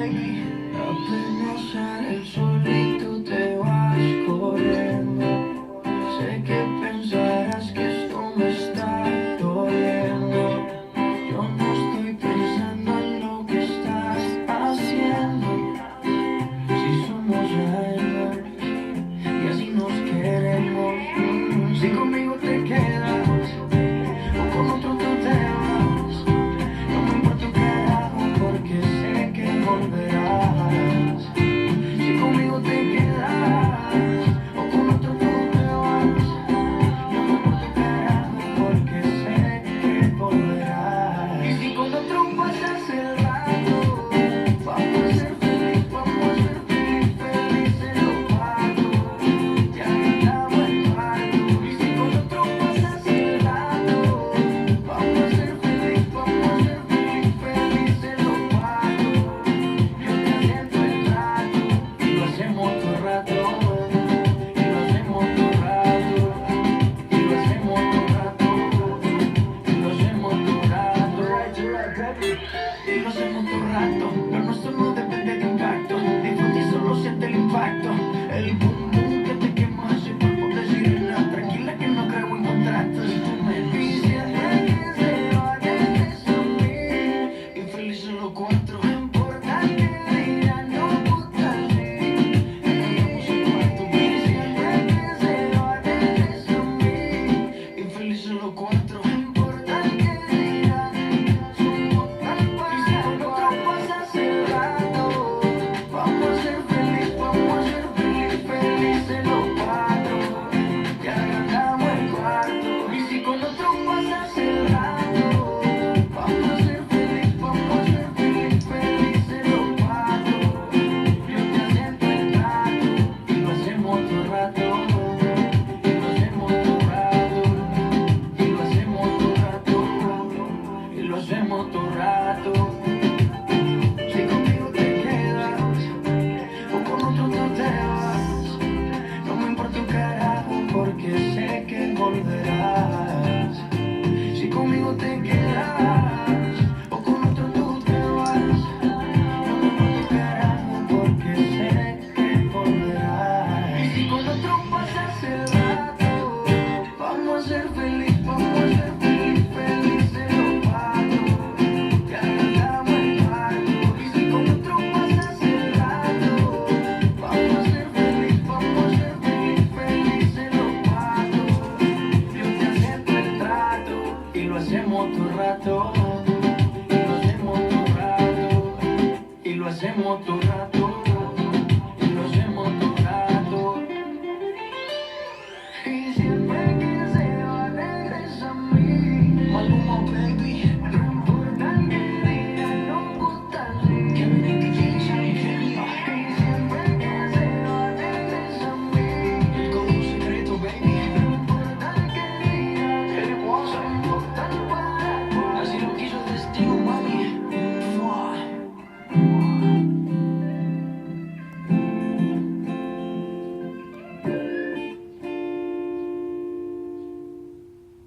baby. Apenas sale el sol y tú te vas corriendo. Sé que pensarás que esto me está doliendo. Yo no estoy pensando en lo que estás haciendo. Si somos rivals y así nos queremos. Si conmigo te quedas o con otro tú te vas, no me importa un carajo porque sé que volverás. Si conmigo te quedas o con otro tú te vas, no me importa un carajo porque sé que volverás. Y si con otro pasas el rato, vamos a ser feliz, vamos a ser felices los cuatro. Ya ganamos el cuarto. Y si con otro pasas el rato, vamos a ser feliz, vamos a ser felices los cuatro. Yo te acepto el trato y lo hacemos todo el rato. Y lo hacemos todo el rato. Y lo hacemos todo el rato. Y lo hacemos todo el rato. Y lo hacemos todo el rato. Lo nuestro no depende de un pacto. Disfruta y solo siente el impacto. El boom boom que te quema ese cuerpo de sirena. Tranquila que no creo en contratos. Y siempre que se vayan eso a mí. Infelices los cuatro. No importa que digan, no gusta así. Hagamos un cuarto. Y siempre que se vayan eso a mí. Infelices los cuatro. No importa que digan, somos tan y si con otro pasas el rato, vamos a ser felices los cuatro. Ya ganamos el cuarto. Y si con otro pasas el rato, vamos a ser felices los cuatro. Yo te acepto el trato y lo hacemos todo el rato. Y lo hacemos todo el rato. Y lo hacemos todo el rato. Y lo hacemos todo el rato. Si conmigo te quedas o con otro tú te vas, no me importa un carajo porque sé que volverás. Si conmigo te quedas